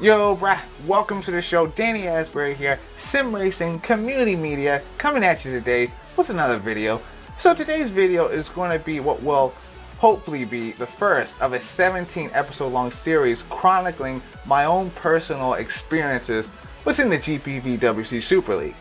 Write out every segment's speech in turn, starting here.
Yo, brah, welcome to the show. Danny Asbury here, Sim Racing Community Media, coming at you today with another video. So today's video is going to be what will hopefully be the first of a 17 episode long series chronicling my own personal experiences within the GPVWC Superleague.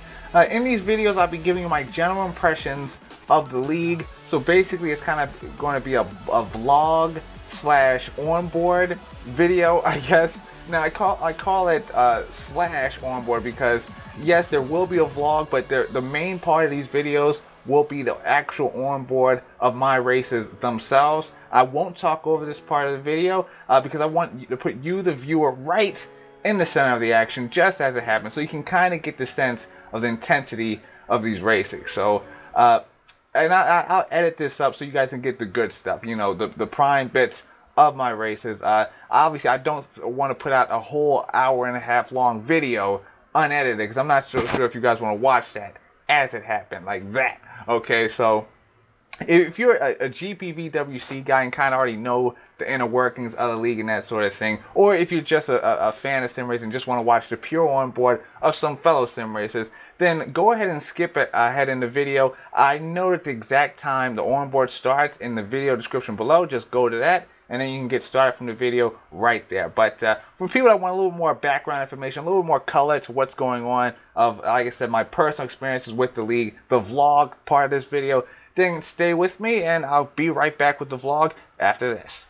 In these videos, I'll be giving you my general impressions of the league. So basically, it's kind of going to be a vlog slash onboard video, I guess. Now I call it slash onboard because yes, there will be a vlog, but the main part of these videos will be the actual onboard of my races themselves. I won't talk over this part of the video because I want to put you, the viewer, right in the center of the action just as it happens, so you can kind of get the sense of the intensity of these races. So and I'll edit this up so you guys can get the good stuff, you know, the prime bits of my races. Obviously, I don't want to put out a whole hour-and-a-half long video unedited because I'm not sure if you guys want to watch that as it happened, like that. Okay, so if you're a GPVWC guy and kind of already know the inner workings of the league and that sort of thing, or if you're just a fan of sim racing and just want to watch the pure onboard of some fellow sim racers, then go ahead and skip it ahead in the video. I know that the exact time the onboard starts in the video description below. Just go to that, and then you can get started from the video right there. But for people that want a little more background information, a little more color to what's going on, of, like I said, my personal experiences with the league, the vlog part of this video, then stay with me and I'll be right back with the vlog after this.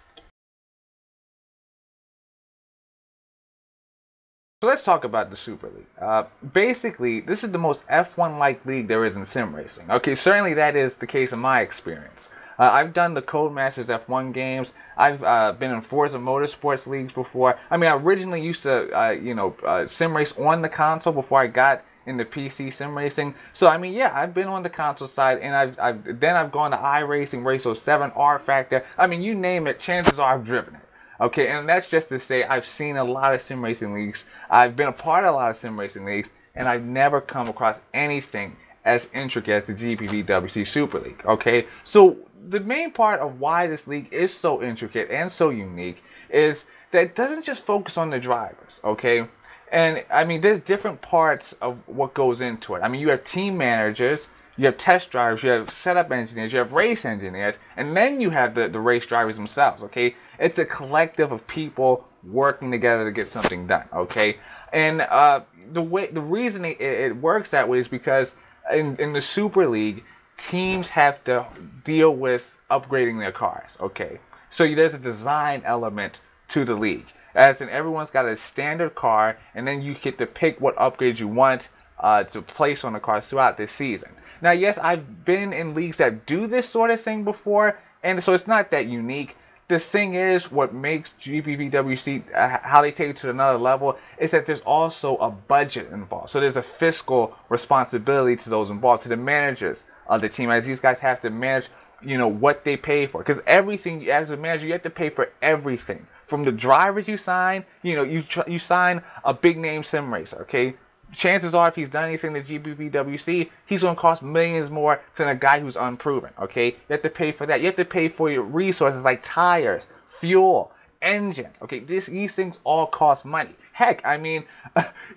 So let's talk about the Super League. Basically, this is the most F1-like league there is in sim racing. Okay, certainly that is the case in my experience. I've done the Codemasters F1 games. I've been in Forza Motorsports leagues before. I mean, I originally used to, sim race on the console before I got into PC sim racing. So I mean, yeah, I've been on the console side, and I've gone to iRacing, Race 07, R Factor. I mean, you name it, chances are I've driven it. Okay, and that's just to say I've seen a lot of sim racing leagues. I've been a part of a lot of sim racing leagues, and I've never come across anything as intricate as the GPVWC Super League. Okay, so the main part of why this league is so intricate and so unique is that it doesn't just focus on the drivers, okay? And I mean, there's different parts of what goes into it. I mean, you have team managers, you have test drivers, you have setup engineers, you have race engineers, and then you have the race drivers themselves, okay? It's a collective of people working together to get something done, okay? And the reason it works that way is because in the Super League, teams have to deal with upgrading their cars, okay? So there's a design element to the league. As in, everyone's got a standard car, and then you get to pick what upgrades you want to place on the car throughout the season. Now, yes, I've been in leagues that do this sort of thing before, and so it's not that unique. The thing is, what makes GPVWC, how they take it to another level, is that there's also a budget involved. So there's a fiscal responsibility to those involved, to the managers of the team, as these guys have to manage, you know, what they pay for. Because everything, as a manager, you have to pay for everything. From the drivers you sign, you know, you sign a big name sim racer, okay? Chances are, if he's done anything to GPVWC, he's going to cost millions more than a guy who's unproven, okay? You have to pay for that. You have to pay for your resources like tires, fuel, engines, okay? These things all cost money. Heck, I mean,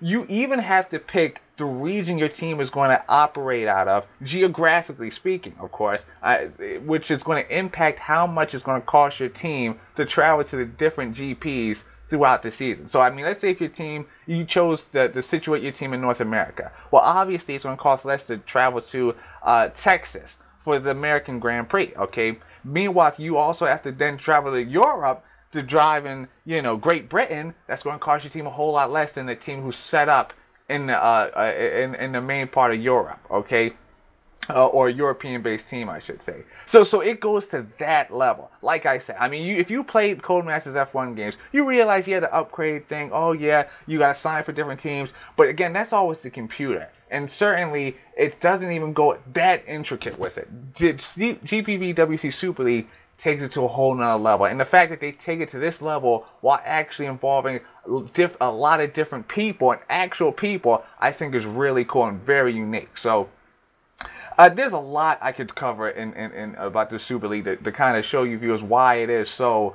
you even have to pick the region your team is going to operate out of, geographically speaking, of course, which is going to impact how much it's going to cost your team to travel to the different GPs throughout the season. So, I mean, let's say if your team, you chose to situate your team in North America. Well, obviously, it's going to cost less to travel to Texas for the American Grand Prix, okay? Meanwhile, if you also have to then travel to Europe to drive in, you know, Great Britain, that's going to cost your team a whole lot less than the team who's set up in the main part of Europe, okay? Or a European-based team, I should say. So it goes to that level. Like I said, I mean, if you played Codemasters F1 games, you realize you had the upgrade thing. Oh yeah, you got to sign for different teams. But again, that's always the computer. And certainly, it doesn't even go that intricate with it. GPVWC Super League takes it to a whole nother level. And the fact that they take it to this level while actually involving a lot of different people and actual people, I think is really cool and very unique. So there's a lot I could cover in about the Super League to kind of show you viewers why it is so,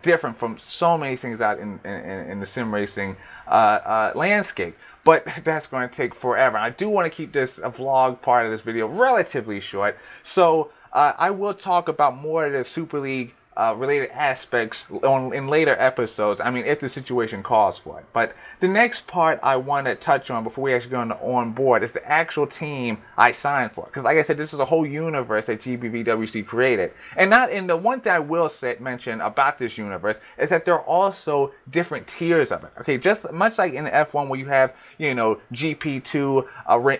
different from so many things out in the sim racing landscape. But that's going to take forever. I do want to keep this vlog part of this video relatively short, so I will talk about more of the Super League related aspects in later episodes. I mean, if the situation calls for it. But the next part I want to touch on before we actually go on board is the actual team I signed for. Because like I said, this is a whole universe that GPVWC created. And not in the one thing I will mention about this universe is that there are also different tiers of it. Okay, just much like in the F1 where you have, you know, GP2,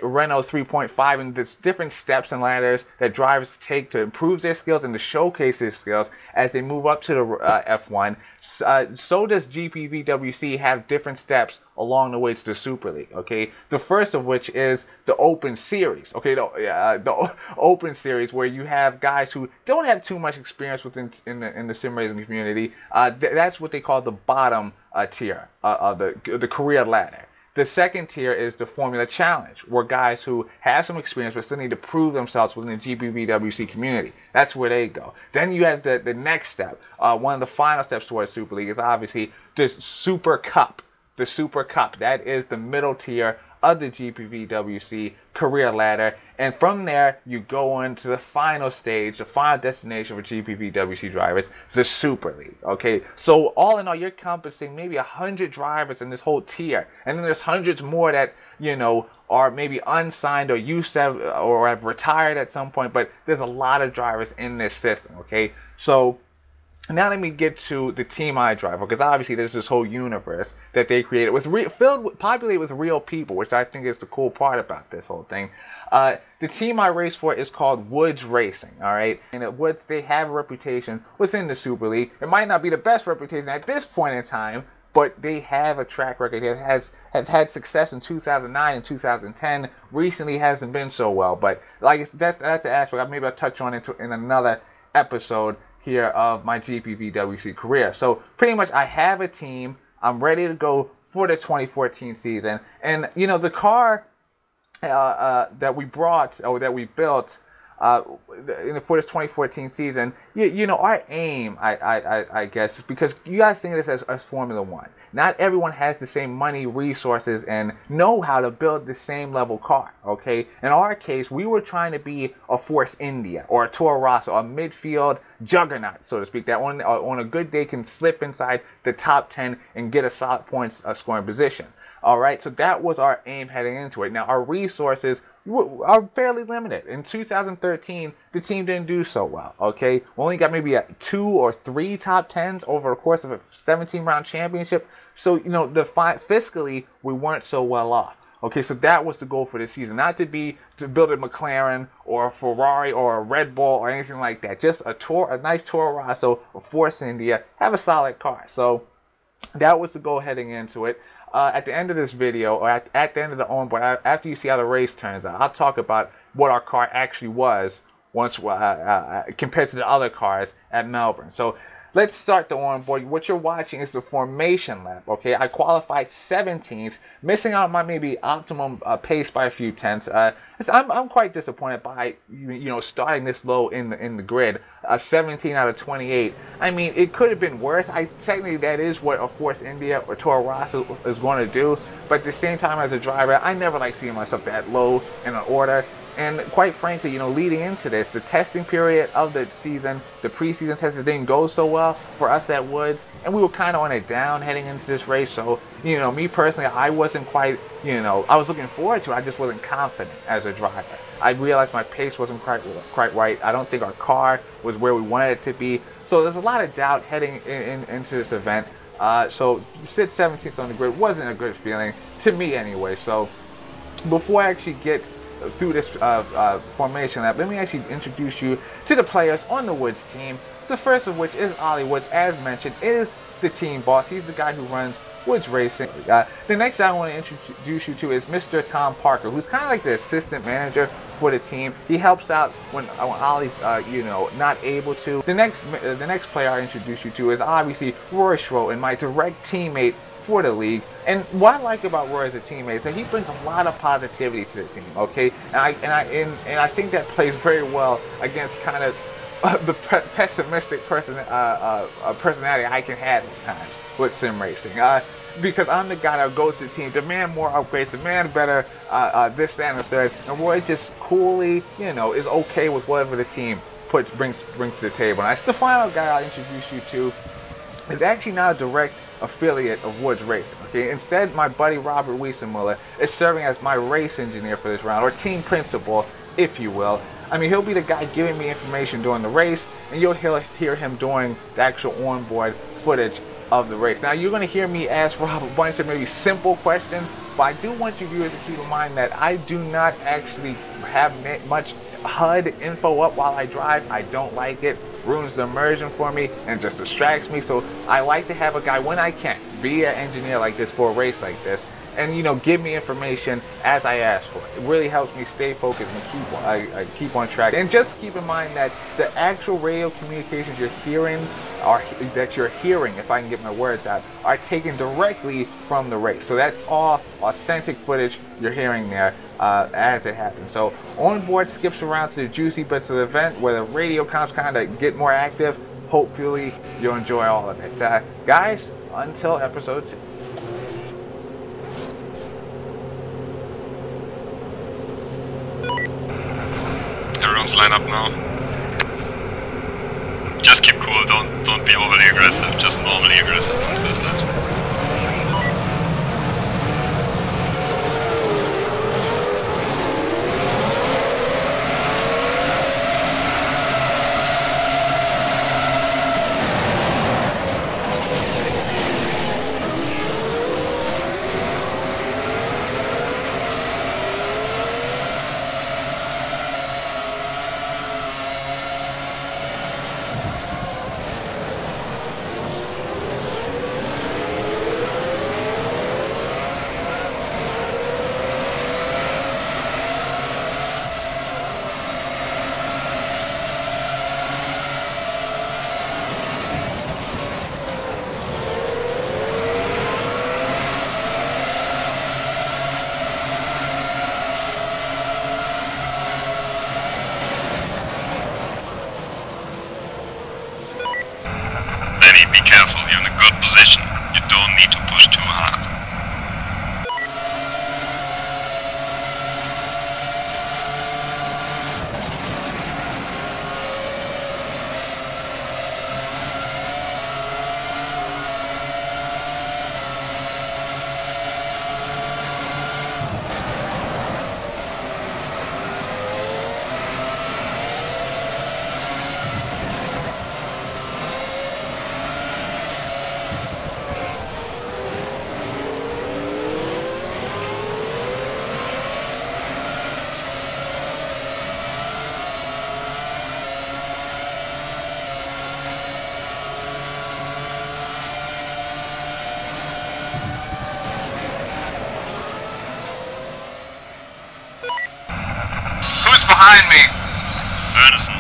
Renault 3.5, and there's different steps and ladders that drivers take to improve their skills and to showcase their skills as they move up to the F1, so does GPVWC have different steps along the way to the Super League. Okay, the first of which is the Open Series. Okay, the Open Series where you have guys who don't have too much experience within in the sim racing community. That's what they call the bottom tier of the career ladder. The second tier is the Formula Challenge, where guys who have some experience but still need to prove themselves within the GPVWC community. That's where they go. Then you have the next step. One of the final steps towards Super League is obviously the Super Cup. The Super Cup. That is the middle tier of the GPVWC career ladder, and from there you go on to the final stage, the final destination for GPVWC drivers, the Super League. Okay, so all in all, you're encompassing maybe 100 drivers in this whole tier, and then there's hundreds more that, you know, are maybe unsigned or used to have or have retired at some point, but there's a lot of drivers in this system. Okay, so now let me get to the team I drive for, because obviously there's this whole universe that they created populated with real people, which I think is the cool part about this whole thing. The team I race for is called Woods Racing, all right? And at Woods, they have a reputation within the Super League. It might not be the best reputation at this point in time, but they have a track record that have had success in 2009 and 2010. Recently hasn't been so well, but like that's an aspect maybe I'll touch on in another episode here of my GPVWC career. So pretty much I have a team. I'm ready to go for the 2014 season. And you know, the car that we brought or that we built for this 2014 season, you know, our aim, I guess, because you gotta think of this as Formula One. Not everyone has the same money, resources, and know how to build the same level car. Okay, in our case, we were trying to be a Force India or a Toro Rosso, a midfield juggernaut, so to speak, that on a good day can slip inside the top 10 and get a solid points scoring position. All right, so that was our aim heading into it. Now, our resources are fairly limited. In 2013, the team didn't do so well, okay? We only got maybe 2 or 3 top 10s over the course of a 17-round championship. So, you know, fiscally, we weren't so well off. Okay, so that was the goal for this season. Not to build a McLaren or a Ferrari or a Red Bull or anything like that. Just a nice Toro Rosso, a Force India, have a solid car. So that was the goal heading into it. At the end of this video, or at the end of the onboard, after you see how the race turns out, I'll talk about what our car actually was once compared to the other cars at Melbourne. So let's start the onboard. What you're watching is the formation lap. Okay, I qualified 17th, missing out on my maybe optimum pace by a few tenths. I'm quite disappointed by starting this low in the grid. 17 out of 28. I mean, it could have been worse. Technically that is what a Force India or Toro Rosso is going to do. But at the same time, as a driver, I never like seeing myself that low in an order. And quite frankly, leading into this, the testing period of the season, the preseason testing didn't go so well for us at Woods, and we were kind of on a down heading into this race. So, me personally, I wasn't quite, I was looking forward to it. I just wasn't confident as a driver. I realized my pace wasn't quite right. I don't think our car was where we wanted it to be. So there's a lot of doubt heading into this event. So sit 17th on the grid wasn't a good feeling, to me anyway. So before I actually get through this formation lap, let me actually introduce you to the players on the Woods team. The first of which is Ollie Woods, as mentioned, is the team boss. He's the guy who runs Woods Racing. The next guy I want to introduce you to is Mr. Tom Parker, who's kind of like the assistant manager for the team. He helps out when Ollie's not able to. The next player I introduce you to is obviously Roy Schroen, my direct teammate for the league. And what I like about Roy as a teammate is that he brings a lot of positivity to the team. Okay, and I think that plays very well against kind of pessimistic personality I can have at times with sim racing. Because I'm the guy that goes to the team, demand more upgrades, demand better this, that, and the third, and Roy just coolly, you know, is okay with whatever the team brings to the table. And the final guy I'll introduce you to is actually not a direct affiliate of Woods Racing. Okay, instead, my buddy Robert Wiesenmuller is serving as my race engineer for this round, or team principal, if you will. I mean, he'll be the guy giving me information during the race, and you'll hear him doing the actual onboard footage of the race. Now, you're going to hear me ask Rob a bunch of maybe simple questions, but I do want you viewers to keep in mind that I do not actually have much HUD info up while I drive. I don't like it. Ruins the immersion for me and just distracts me. So I like to have a guy, when I can, be an engineer like this for a race like this, and, you know, give me information as I ask for it. It really helps me stay focused and keep on track. And just keep in mind that the actual radio communications you're hearing, if I can get my words out, are taken directly from the race. So that's all authentic footage you're hearing there as it happens. So Onboard skips around to the juicy bits of the event where the radio comms kind of get more active. Hopefully you'll enjoy all of it. Guys, until episode 2. Everyone's line up now. Just keep cool, don't be overly aggressive, just normally aggressive on the first laps. Be careful, you're in a good position. You don't need to push too hard. Behind me. Ernison.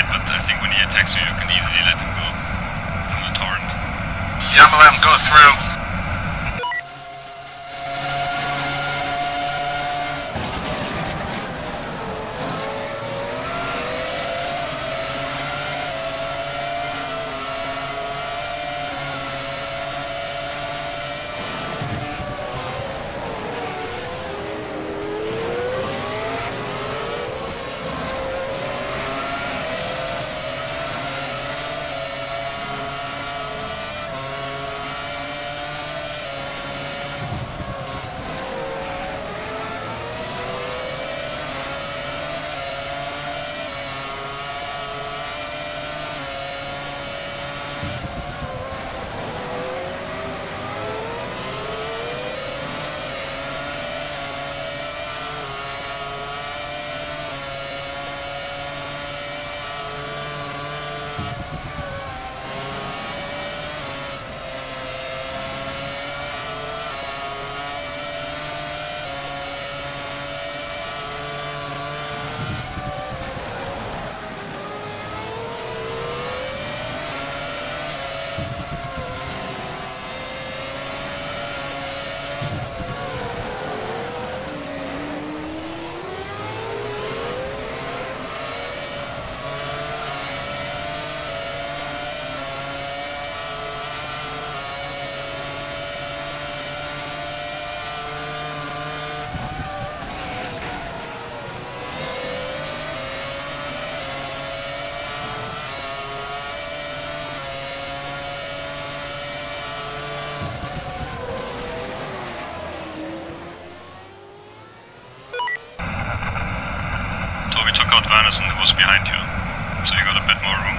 But I think when he attacks you, you can easily let him go. It's in a torrent. Yeah, I'm gonna let him go through. was behind you, so you got a bit more room.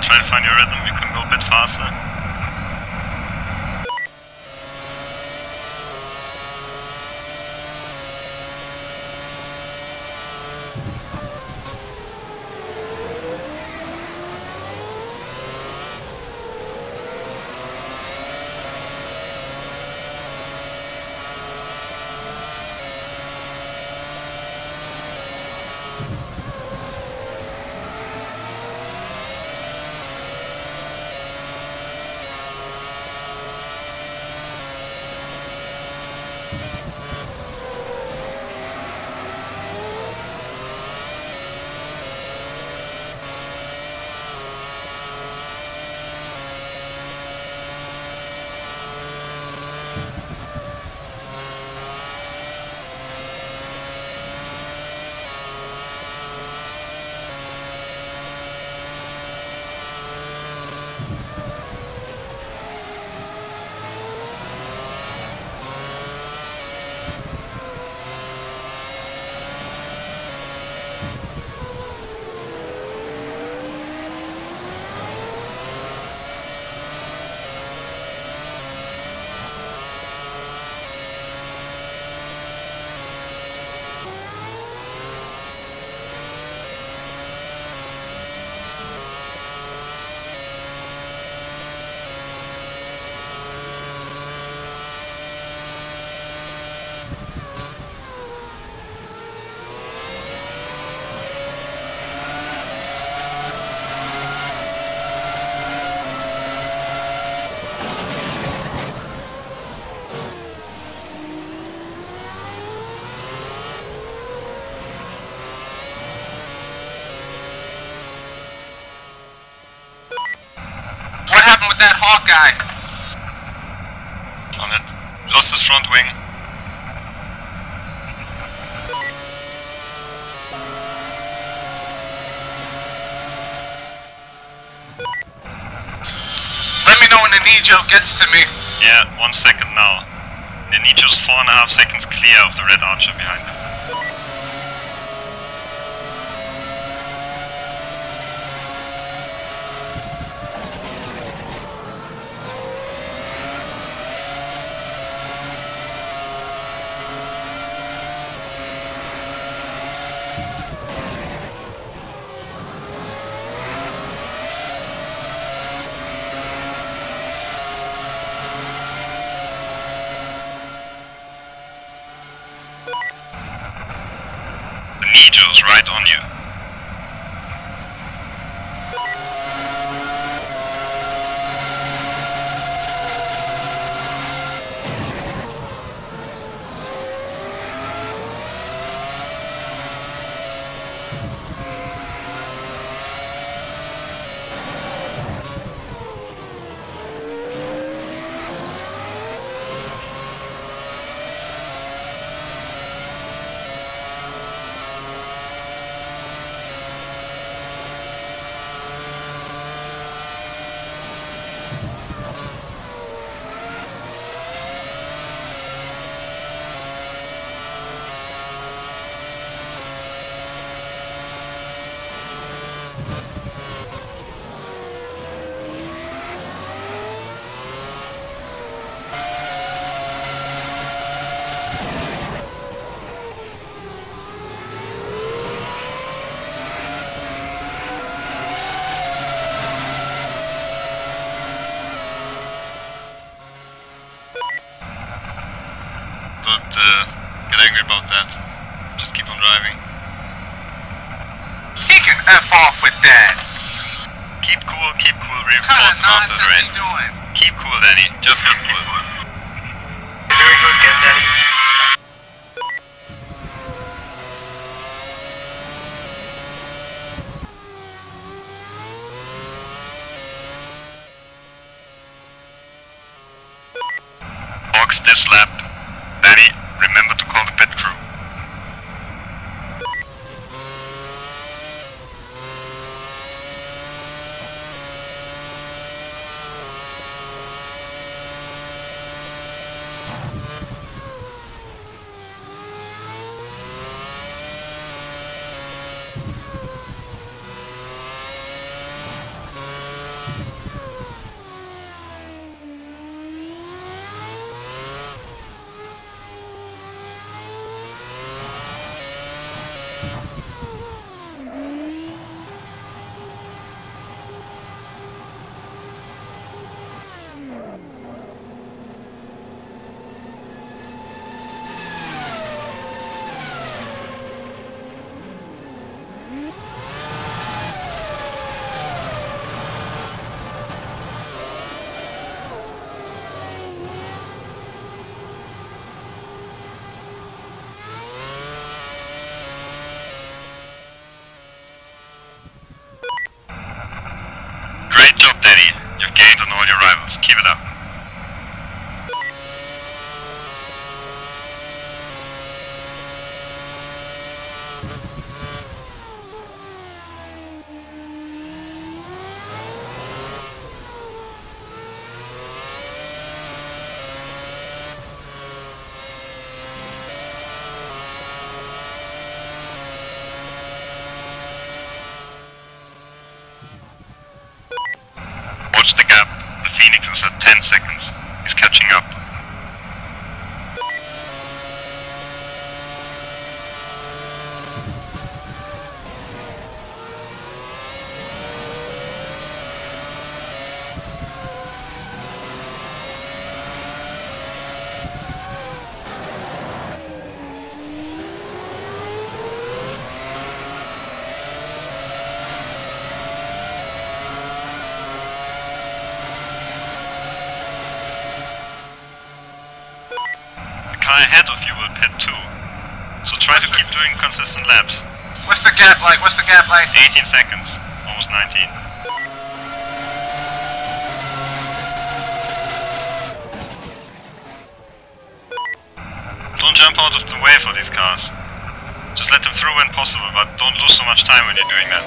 Try to find your rhythm, you can go a bit faster. With that Hawkeye. On it. Lost his front wing. Let me know when the Nijo gets to me. Yeah, 1 second now. The Nijo's 4.5 seconds clear of the red archer behind him. Nijo's right on you. get angry about that. Just keep on driving. He can F off with that. Keep cool, we report him after the race. Keep cool, Danny, just keep cool. Very good, get Danny. Box this lap. Danny, remember to call the pit crew. Great job, Danny. You've gained on all your rivals. Keep it up. Watch the gap. The Phoenix is at 10 seconds. He's catching up. The car ahead of you will pit too, so try to keep doing consistent laps. What's the gap like? 18 seconds, almost 19. Don't jump out of the way for these cars. Just let them through when possible, but don't lose so much time when you're doing that.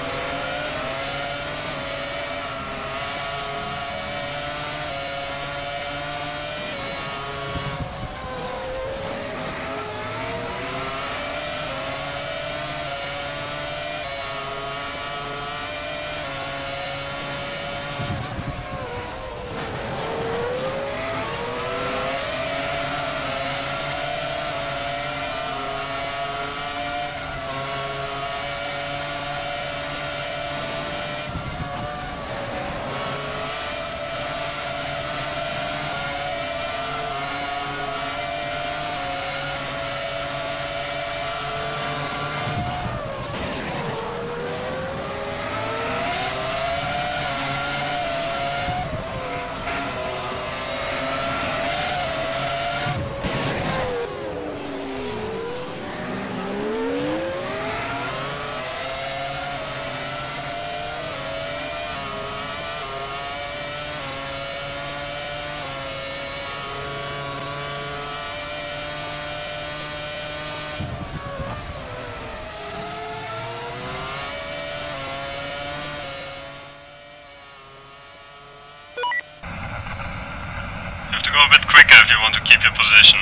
You have to go a bit quicker if you want to keep your position.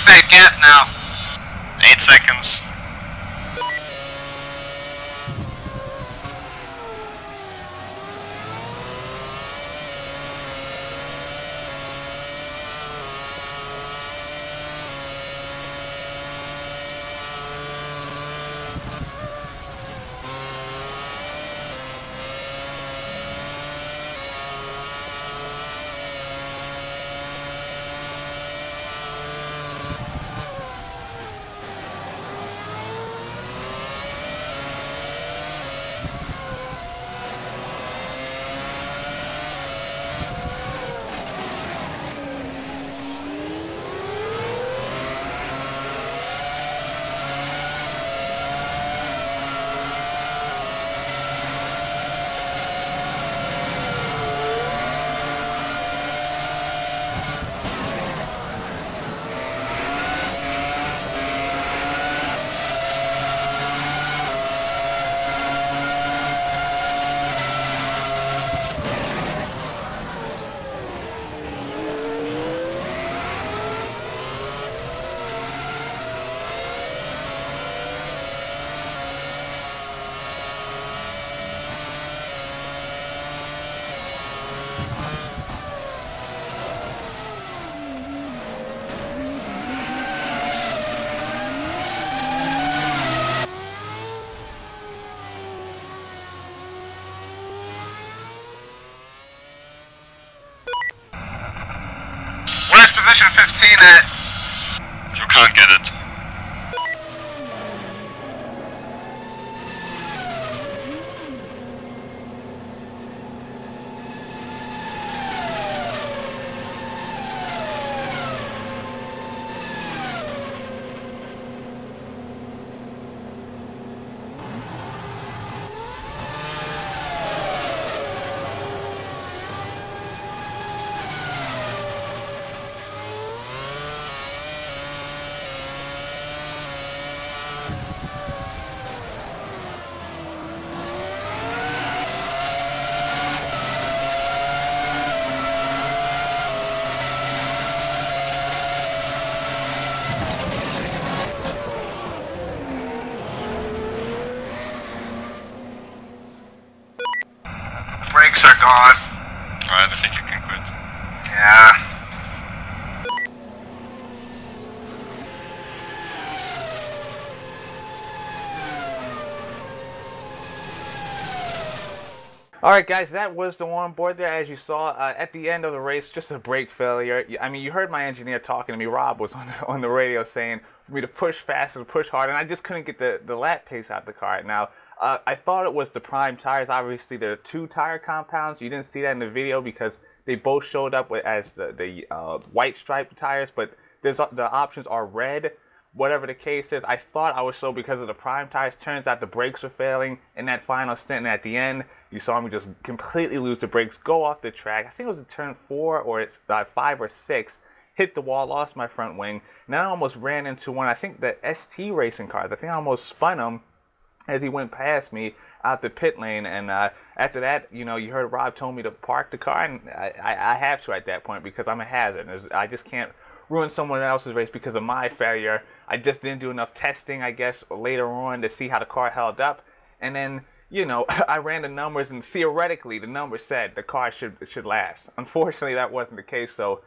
What's that gap now? 8 seconds. Where's position 15 at? You can't get it. Brakes are gone. Alright, I think you can quit. Yeah. Alright guys, that was the onboard there. As you saw at the end of the race, just a brake failure. I mean, you heard my engineer talking to me. Rob was on the radio saying for me to push faster, to push harder, and I just couldn't get the lap pace out of the car. Now, I thought it was the prime tires. Obviously, there are 2 tire compounds. You didn't see that in the video because they both showed up as the white striped tires, but the options are red. Whatever the case is, I thought I was so because of the prime tires. Turns out the brakes were failing in that final stint, and at the end, you saw me just completely lose the brakes, go off the track. I think it was in turn 4 or it's 5 or 6. Hit the wall, lost my front wing. And then I almost ran into one, I think the ST racing cars. I think I almost spun him as he went past me out the pit lane. And after that, you know, you heard Rob told me to park the car, and I have to at that point because I'm a hazard. I just can't ruin someone else's race because of my failure. I just didn't do enough testing, I guess, later on to see how the car held up. And then, you know, I ran the numbers, and theoretically, the numbers said the car should last. Unfortunately, that wasn't the case, so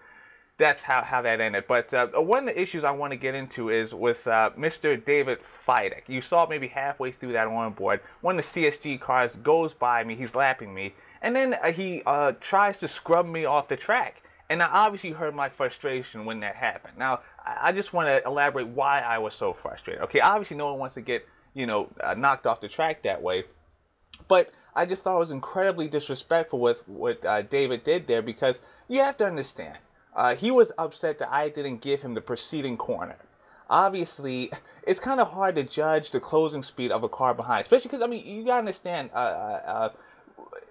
that's how that ended. But one of the issues I want to get into is with Mr. David Fidek. You saw maybe halfway through that onboard, one of the CSG cars goes by me, he's lapping me, and then he tries to scrub me off the track. And I obviously heard my frustration when that happened. Now, I just want to elaborate why I was so frustrated. Okay, obviously no one wants to get, you know, knocked off the track that way. But I just thought it was incredibly disrespectful with what David did there, because you have to understand, he was upset that I didn't give him the preceding corner. Obviously, it's kind of hard to judge the closing speed of a car behind, especially because, I mean, you got to understand,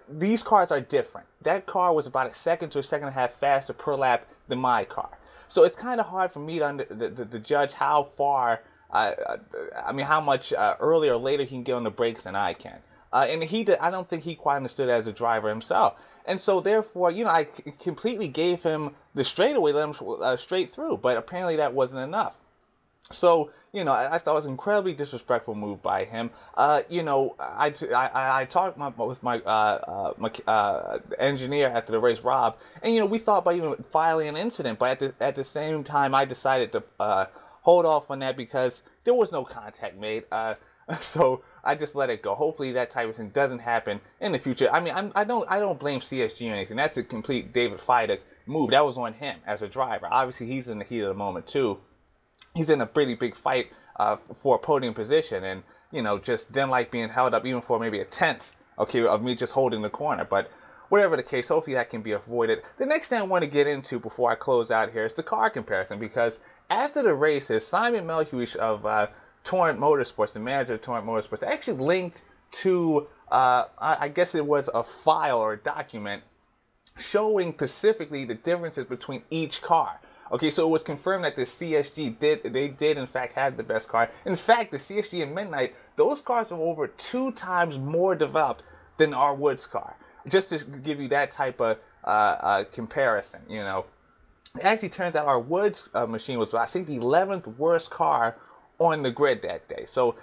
these cars are different. That car was about 1 second to 1.5 seconds faster per lap than my car. So it's kind of hard for me to judge how far, I mean, how much earlier or later he can get on the brakes than I can. And I don't think he quite understood it as a driver himself. And so therefore, you know, I completely gave him the straightaway, let him straight through. But apparently that wasn't enough. So, you know, I thought it was an incredibly disrespectful move by him. You know, I talked with my engineer after the race, Rob, and, you know, we thought about even filing an incident, but at the same time, I decided to hold off on that because there was no contact made. So I just let it go. Hopefully that type of thing doesn't happen in the future. I mean, I don't blame CSG or anything. That's a complete David Feidig move. That was on him as a driver. Obviously, he's in the heat of the moment too. He's in a pretty big fight for a podium position, and, you know, just didn't like being held up even for maybe a tenth, okay, of me just holding the corner. But whatever the case, hopefully that can be avoided. The next thing I want to get into before I close out here is the car comparison, because after the races, Simon Melhuish of Torrent Motorsports, the manager of Torrent Motorsports, actually linked to, I guess it was a file or a document showing specifically the differences between each car. Okay, so it was confirmed that the CSG did in fact have the best car. In fact, the CSG and Midnight, those cars are over 2 times more developed than our Woods car. Just to give you that type of comparison, you know. It actually turns out our Woods machine was, I think, the 11th worst car on the grid that day. So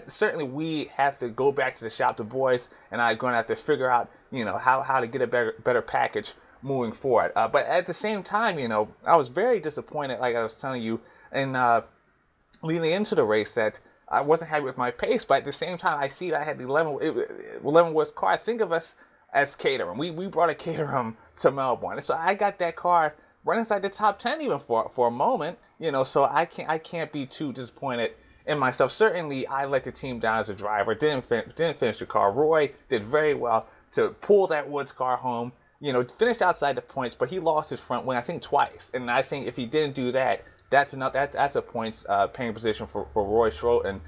certainly we have to go back to the shop. The boys and I are going to have to figure out, you know, how to get a better package moving forward. But at the same time, you know, I was very disappointed, like I was telling you, in leading into the race, that I wasn't happy with my pace. But at the same time, I see that I had the 11 worst car. I think of us as Caterham. We brought a Caterham to Melbourne, and so I got that car right inside the top 10 even for a moment, you know. So I can't be too disappointed in myself. Certainly, I let the team down as a driver. Didn't finish the car. Roy did very well to pull that Woods car home. You know, finished outside the points, but he lost his front wing, I think, twice. And I think if he didn't do that, that's a points paying position for Roy Schroten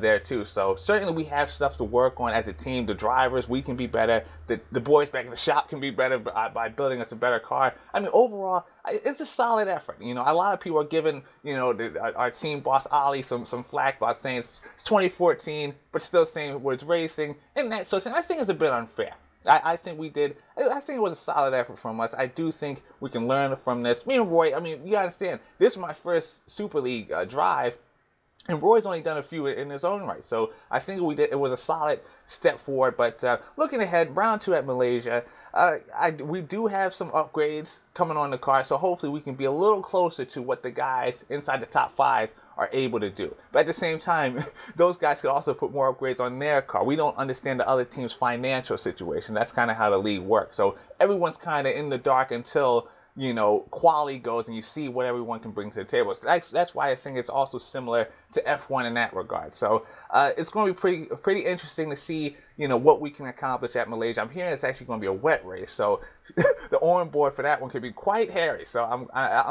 there too. So certainly we have stuff to work on as a team. The drivers, we can be better. The boys back in the shop can be better by building us a better car. I mean, overall, it's a solid effort. You know, a lot of people are giving, you know, our team boss Ollie some flack about saying it's 2014, but still saying Woods Racing and that sort of thing. I think it's a bit unfair. I think we did. I think it was a solid effort from us. I do think we can learn from this. Me and Roy, I mean, you understand, this is my first Super League drive, and Roy's only done a few in his own right. So I think it was a solid step forward. But looking ahead, round 2 at Malaysia, we do have some upgrades coming on the car. So hopefully we can be a little closer to what the guys inside the top 5 are able to do. But at the same time, those guys could also put more upgrades on their car. We don't understand the other team's financial situation. That's kind of how the league works. So everyone's kind of in the dark until, you know, quality goes and you see what everyone can bring to the table. So that's why I think it's also similar to F1 in that regard. So it's going to be pretty interesting to see, you know, what we can accomplish at Malaysia. I'm hearing it's actually going to be a wet race, so the onboard for that one could be quite hairy. So I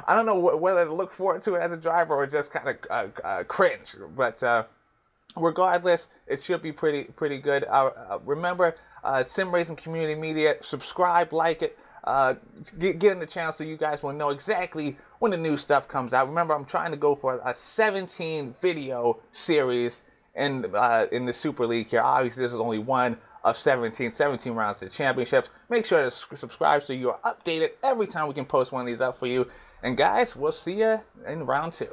don't know whether to look forward to it as a driver or just kind of cringe. But regardless, it should be pretty good. Remember, Sim Racing Community Media. Subscribe, like it. Get in the channel so you guys will know exactly when the new stuff comes out. Remember, I'm trying to go for a 17 video series in the Super League here. Obviously, this is only one of 17 rounds to the championships. Make sure to subscribe so you're updated every time we can post one of these up for you. And guys, we'll see you in round 2.